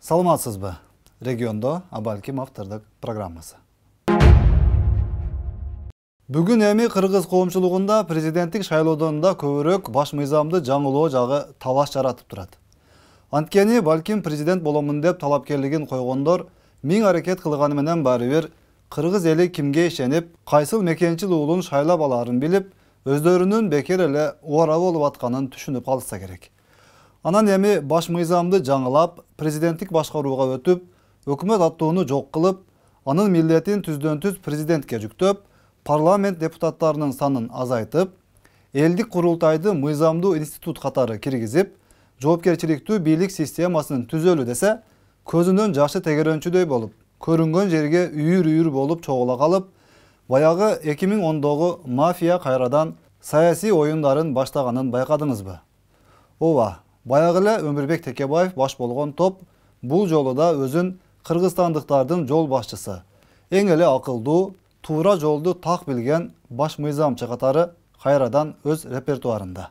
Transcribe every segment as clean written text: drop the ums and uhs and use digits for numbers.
Саламатсызбы? Региондо Абалким автордук программасы. Бүгүн эми кыргыз коомчулугунда президенттик шайлоодон да көбүрөөк баш мыйзамды жаңылоо жагы талаш жаратып турат. Анткени балким президент боломун деп талапкерлигин койгондор миң аракет кылганы менен баары бир кыргыз эли кимге ишенип, кайсыл мекенчил уулун шайлап алаарын билип, өздөрүнүн бекер эле убара болуп атканын түшүнүп калса керек. Анан эми баш мыйзамды жаңылап, президенттик башкарууга өтүп, өкмөт аттууну жок кылып, анын милдетин түздөн-түз президентке жүктөп, парламент депутаттарынын санын азайтып, элдик курултайды мыйзамдуу институт катары киргизип, жоопкерчиликтүү бийлик системасын түзөлү десе, көзүнөн жашы тегерөнчүдөй болуп, көрүнгөн жерге үйүр-үйүр болуп чогула калып, баягы 2010-догу мафия кайрадан саясий оюндарын баштаганын байкадыңызбы? Ооба, баягы эле Өмүрбек Текебаев баш болгон топ бул жолу да өзүн кыргызстандыктардын жол башчысы, эң эле акылдуу, туура жолду так билген баш мыйзамчы катары кайрадан өз репертуарында.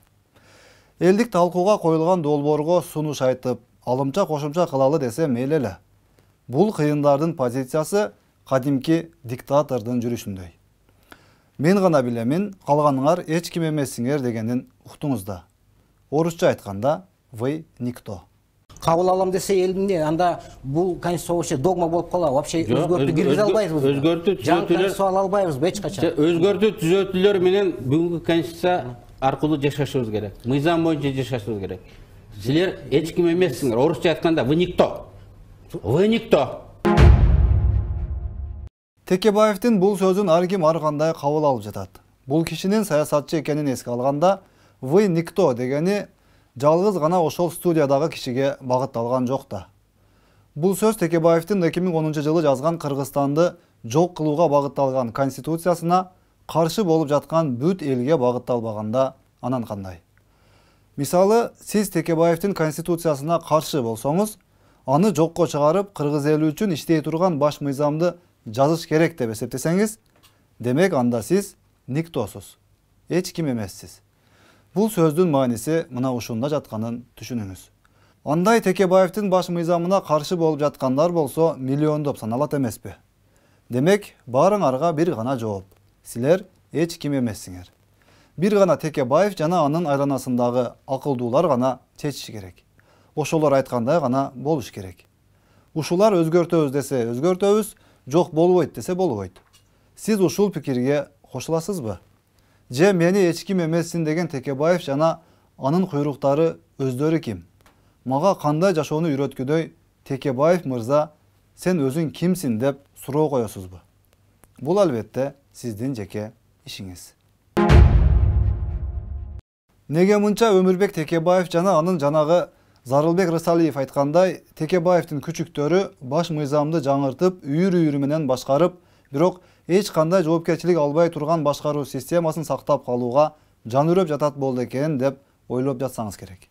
Элдик талкууга коюлган долбоорго сунуш айтып, алымча кошумча кылалы десе мейли эле. Бул кыйындардын позициясы кадимки диктатордун жүрүшүндөй. Мен гана билемин, калганыңар эч ким эмессиңер дегенин уктуңузда. Орусча айтканда, вы никто. Кабыл алам десе элимне, анда бул конституция вообще догма болуп калат. Вообще өзгөртүү киргизе албайбыз. Өзгөртүү түзөтүүлөр албайбыз эч качан. Өзгөртүү түзөтүүлөр менен бүгүнкү конституция аркылуу жашашыбыз керек. Мыйзам боюнча жашашыбыз керек. Силер эч ким эмессиңер. Орусча айтканда вы никто. Вы никто. Текебаевдин бул сөзүн ар ким ар кандай кабыл алып жатат. Бул кишинин саясатчы экенин эске алганда, вы никто дегени жалгыз гана ошол студиядагы кишиге багытталган жок да. Бул сөз Текебаевдин 2010-жылы жазган Кыргызстанды жок кылууга багытталган конституциясына каршы болуп жаткан бүт элге багытталбаганда анан кандай? Мисалы, сиз Текебаевдин конституциясына каршы болсоңуз, аны жокко чыгарып, кыргыз эли үчүн иштей турган баш мыйзамды жазыш керек деп эсептесеңиз, демек анда сиз никтосуз, эч ким эмессиз. Бул сөздүн мааниси мына ушунда жатканын түшүнүңүз. Андай Текебаевдин баш мыйзамына каршы болуп жаткандар болсо миллиондоп саналат эмеспи? Демек, баарыңарга бир гана жооп. Силер эч ким эмессиңер. Бир гана Текебаев жана анын айланасындагы акылдуулар гана чечиши керек. Ошолор айткандай гана болуш керек. Ушулар өзгөртөбүз десе өзгөртөбүз, жок болбойт десе болбойт. Сиз ушул пикирге кошуласызбы? Же мени эч ким эмессин деген Текебаев жана анын куйруктары өздөрү ким? Мага кандай жашоону үйрөткүдөй Текебаев мырза, сен өзүң кимсиң деп суроо коесузбу? Бул албетте сиздин жеке ишиңиз. Неге мынча Өмүрбек Текебаев жана анын жанагы Зарылбек Рысалиев айткандай, Текебаевдин күчүктөрү баш мыйзамды жаңыртып, үйүр-үйүрү менен башкарып, бирок эч кандай жоопкерчилик албай турган башкаруу системасын сактап калууга жан үрөп жатат болду экен деп ойлоп жатсаңыз керек.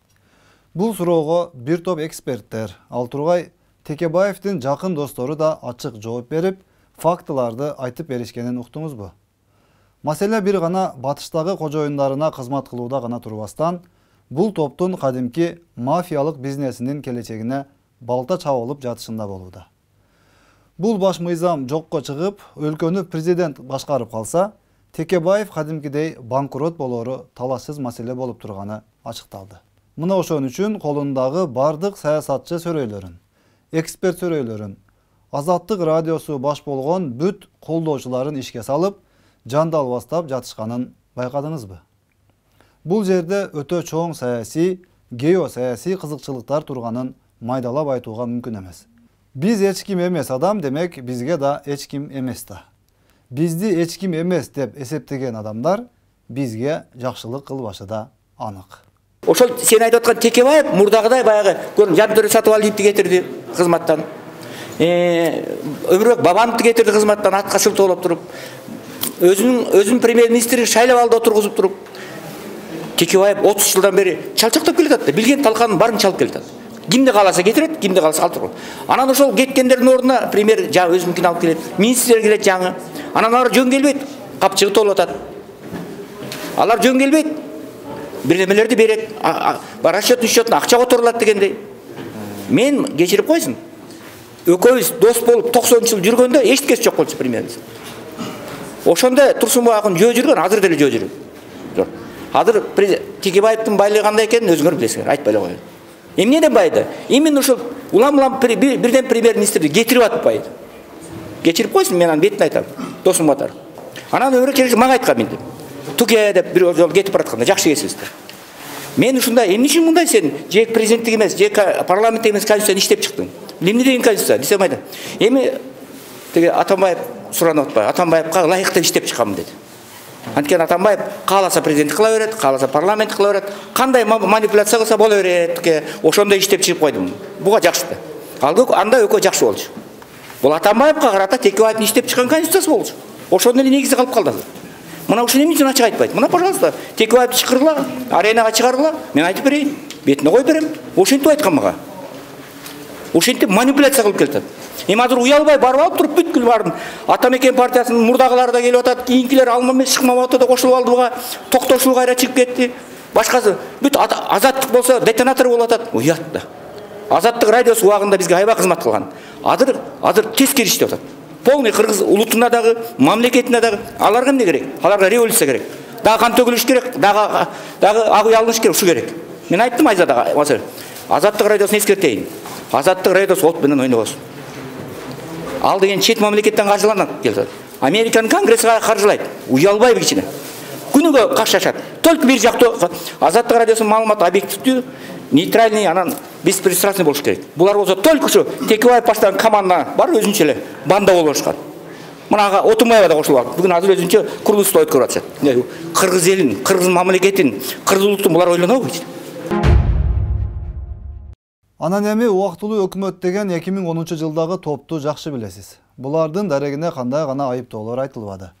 Бул суроого бир топ эксперттер, ал тургай Текебаевдин жакын достору да ачык жооп берип, фактыларды айтып беришкенин уктуңузбу? Маселе бир гана батыштагы кожоюндарына кызмат кылууда гана турбастан, бул топтун кадимки мафиялык бизнесинин келечегине балта чабылып жатышында болууда. Бул баш мыйзам жокко чыгып, өлкөнү президент башкарып калса, Текебаев кадимкидей банкрот болору талашсыз маселе болуп турганы ачыкталды. Мына ошон үчүн колундагы бардык саясатчы сөрөйлөрүн, эксперт сөрөйлөрүн, Азаттык радиосу баш болгон бүт колдоочуларын ишке салып, жандал бастап жатышканын байкадыңызбы? Бул жерде өтө чоң саясий, геосаясий кызыкчылыктар турганын майдалап айтууга мүмкүн эмес. Биз эч ким эмес адам, демек бизге да эч ким эмес да. Бизди эч ким эмес деп эсептеген адамдар бизге жакшылык кылбашы да анык. Ошол сен айтып аткан Текебаев мурдагыдай баягы көрүн Жантөре Сатыбалдиевди кетирди кызматтан. Өмүрбек Бабановду кетирди кызматтан атка шылтоолоп туруп. Өзүнүн премьер-министрин шайлап алды отургузуп туруп. Текебаев 30 жылдан бери чалчактап келатат да, билген талканын барын чалып келатат. Кимди кааласа кетирет, кимди кааласа алтырып. Анан ошол кеткендердин ордуна премьер жаңы өзүнүкүн алып келет, министрлер келет жаңы. Анан алар жөн келбейт, капчыгы толуп атат. Алар жөн келбейт. Бирдемелерди берет, расчетный счетуна акча которулат дегендей. Мен кечирип койсун. экөөбүз дос болуп 90 жыл жүргөндө эчкеси жок болчу премьер-министр. Ошондо Турсунбай акын жөө жүргөн, азыр деле жөө жүрөт. Жок. Азыр Текебаевдин байлыгы кандай экенин өзүңөр билесиңер, айтпай эле коеюн. Эмнеден байыды? Именно ушул улам бирден премьер-министрди кетирип атып байыды. Кечирип койсун, мен анын бетин айтам. Досум батар. Анан өмүрү келиши мага айткан менде. Туке деп бир жол кетип баратканда жакшы келесиздер. Мен ушундай, эмне үчүн мындай сен же президенттик эмес, же парламент эмес конституцияны иштеп чыктың? Эмне деген конституция? Десем айда. Эми теге Атамбаев суранып атпайбы? Атамбаевка ылайык деп иштеп чыкканмын деди. Анткени Атамбаев кааласа президенттик кыла берет, кааласа парламент кыла берет, кандай манипуляция кылса боло берет. Ошондой иштеп чыгып койдум. Буга жакшы да. Анда экөө жакшы болчу. Бул Атамбаевка карата Текебаевдин иштеп чыккан конституциясы болчу. Ошондо эле негизи калып калды. Мына ушуну эмне үчүн ачык айтпайт? Мына, пожалуйста, Текебаевди чакыргыла, аренага чыгаргыла, мен айтып берейин, бетине коюп берем. Ошентип айткан мага. Ошентип манипуляция кылып келатат. Эми азыр уялбай барып алып туруп бүткүл барын Атамекен партиясынын мурдагылары да келип атат, кийинкилер алма эмес чыкмап атат, кошулуп алды буга, токтошуу кайра чыгып кетти. Башкасы бүт азаттык болсо детонатор болуп атат. Уят да. Азаттык радиосу убагында бизге аябай кызмат кылган. Азыр тескери иштеп атат. Полный кыргыз улутуна дагы, мамлекетине дагы. Аларга эмне керек? Аларга революция керек. Дагы кан төгүлүш керек, дагы ак үй алыныш керек, ушу керек. Мен айттым Айзадага, Азаттык радиосун эскертейин. Азаттык радиосу от менен ойнобосун. Ал деген чет мамлекеттен каржыланат келет. Американын конгресси каржылайт. Уялбай кичине. Күнүгө кашашат. Только бир жактуу Азаттык радиосунун маалыматы объективдүү, нейтральный, анан беспристрастный болуш керек. Булар болсо только ушу Текебаев баштаган команда бар, өзүнчө эле банда болуп атышкан. Мына Отунбаева да кошулуп алып, бүгүн азыр өзүнчө курулушту өткөрүп атышат. Кыргыз элин, кыргыз мамлекетин, кыргыз улутун булар ойлонобу? Анан эми убактылуу өкмөт деген 2010 жылдагы топту жакшы билесиз. Булардын дарегине кандай гана айыптоолор айтылбады.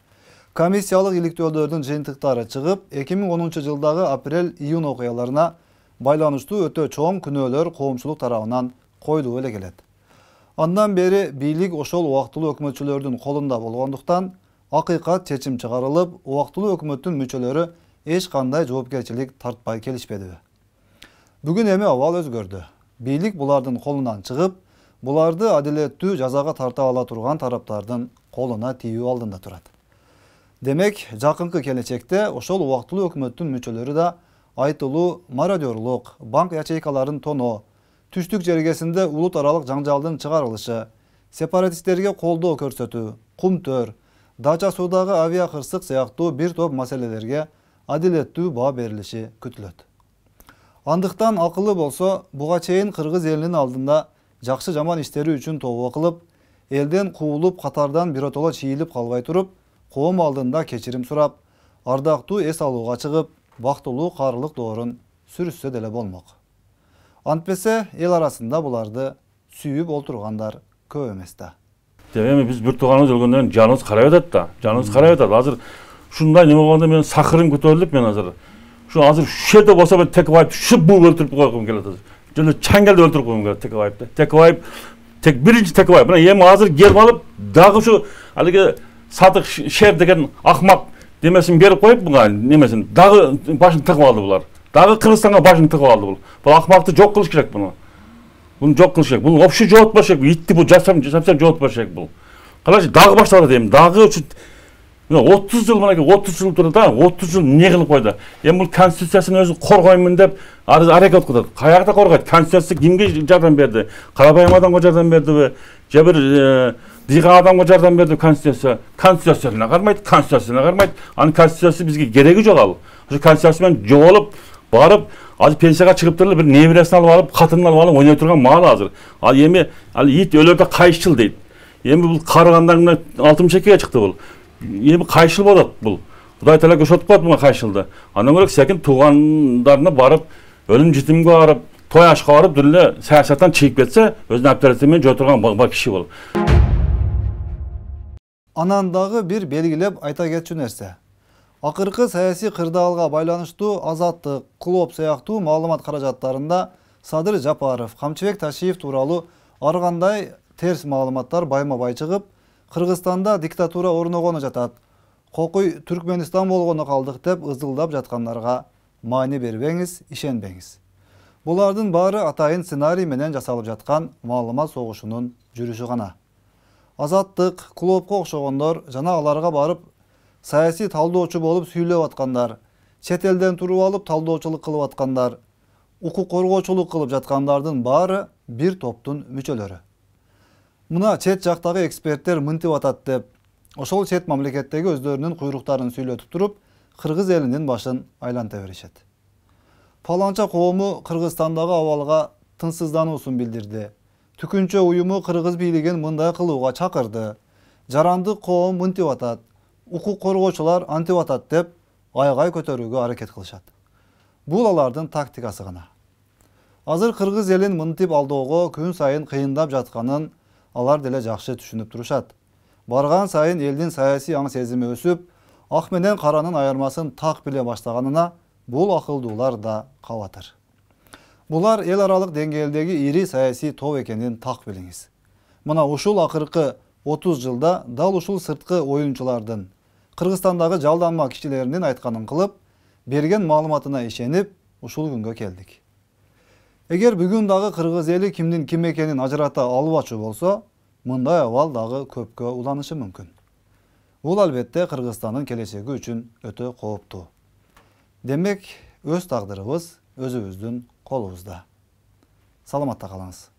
Комиссиялык иликтөөлөрдүн жыйынтыктары чыгып, 2010 жылдагы апрель-июнь окуяларына байланыштуу өтө чоң күнөөлөр коомчулук тарабынан коюлуп эле келет. Андан бери бийлик ошол убактылуу өкмөтчүлөрдүн колунда болгондуктан, акыйкат чечим чыгарылып, убактылуу өкмөттүн мүчөлөрү эч кандай жоопкерчилик тартпай келишпедиби. Бүгүн эми абал өзгөрдү. Бийлик булардын колунан чыгып, буларды адилеттүү жазага тарта ала турган тараптардын колуна тийүү алдында турат. Демек, жакынкы келечекте ошол убактылуу өкмөттүн мүчөлөрү да айтылуу мародерлук, банк ячейкаларын тоноо, түштүк жергесинде улут аралык жаңжалдын чыгарылышы, сепаратисттерге колдоо көрсөтүү, кумтөр, Дача суудагы авиа кырсык сыяктуу бир топ маселелерге адилеттүү баа берилиши күтүлөт. Андыктан акылы болсо, буга чейин кыргыз элинин алдында жакшы жаман иштери үчүн тобо кылып, элден куулуп катардан биротоло чийилип калбай туруп, коом алдында кечирим сурап, ардактуу эс алууга чыгып, бактылуу каарылык доорун сүрүшсө деле болмок. Антпесе эл арасында буларды сүйүп олтургандар көп эмес да. Эми биз бир тууганыбыз өлгөндөн кийин жаныбыз карай атат да. Жаныбыз карай атат. Азыр ушундай неме болгондо мен сакырым көтөрүлүп, мен азыр азыр шу жерде болсо мен Текебаевди шып өлтүрүп койгум келет азыр. Жана чаңгелди өлтүрүп койгум келет Текебаевди. Текебаев биринчи Текебаев. Мына эми азыр келип алып, дагы ушу алиги Садык Шер деген акмак демесин берип коюп, буга немесин дагы башын тыгып алды булар. Дагы Кыргызстанга башын тыгып алды бул. Бул акмакты жок кылыш керек буну. Буну жок кылыш керек. Бул вообще жооптош керек. Итти бул жасам жооптош керек бул. Карачы дагы башталат эми. Дагы ушу 30 жыл мынакей 30 жыл турду да, 30 жыл эмне кылып койду? Эми бул конституциясын өзү коргоймун деп аракет кылат. Каякта коргойт? Конституция кимге жардам берди? Карабайым адамга жардам бердиби? Же бир дыйган адамга жардам берди конституция? Конституциясына кармайт, конституциясына кармайт. Анын конституциясы бизге кереги жок ал. Ошо конституция менен жоголуп барып, азыр пенсияга чыгып туруп бир небересин алып алып, катынын алып алып ойной турган маал азыр. Ал эми ит өлөрдө кайшыл дейт. Эми бул карыгандан 62-ге чыкты бул. Эми кайшыл болот бул. Кудай таала көшөтүп коет буга кайшылды. Андан көрө секин туугандарына барып, өлүм житимге барып, той ашка барып, дүрлө саясаттан чыгып кетсе, өзүнүн авторитети менен жөө турган киши болот. Анан дагы бир белгилеп айта кетчү нерсе. Акыркы саясий кырдаалга байланыштуу Азаттык, Клоп сыяктуу маалымат каражаттарында Садыр Жапаров, Камчыбек Ташиев тууралуу ар кандай терс маалыматтар байма-бай чыгып, Кыргызстанда диктатура орногону жатат, кокуй Түркмөнстан болгону калдык деп ызылдап жаткандарга маани бербеңиз, ишенбеңиз. Булардын баары атайын сценарий менен жасалып жаткан маалымат согушунун жүрүшү гана. Азаттык, клубка окшогондор жана аларга барып саясий талдоочу болуп сүйлөп аткандар, чет элден туруп алып талдоочулук кылып аткандар, укук коргоочулук кылып жаткандардын баары бир топтун мүчөлөрү. Мына чет жактагы эксперттер мынтип атат деп, ошол чет мамлекеттеги өздөрүнүн куйруктарын сүйлөтүп туруп, кыргыз элинин башын айланта беришет. Паланча коому Кыргызстандагы абалга тынчсыздануусун билдирди. Түкүнчө уюму кыргыз бийлигин мындай кылууга чакырды. Жарандык коом мынтип атат, укук коргоочулар антип атат деп айгай көтөрүүгө аракет кылышат. Бул алардын тактикасы гана. Азыр кыргыз элин мынтип алдоого күн сайын кыйындап жатканын алар деле жакшы түшүнүп турушат. Барган сайын элдин саясий аң сезими өсүп, ак менен каранын айырмасын так биле баштаганына бул акылдуулар да кабатыр. Булар эл аралык деңгээлдеги ири саясий топ экенин так билиңиз. Мына ушул акыркы 30 жылда дал ушул сырткы оюнчулардын, Кыргызстандагы жалданма кишилеринин айтканын кылып, берген маалыматына ишенип, ушул күнгө келдик. Эгер бүгүн дагы кыргыз эли кимдин ким экенин ажырата албачу болсо, мындай абал дагы көпкө уланышы мүмкүн. Бул албетте Кыргызстандын келечеги үчүн өтө кооптуу. Демек, өз тагдырыбыз өзүбүздүн колубузда. Саламатта калыңыз.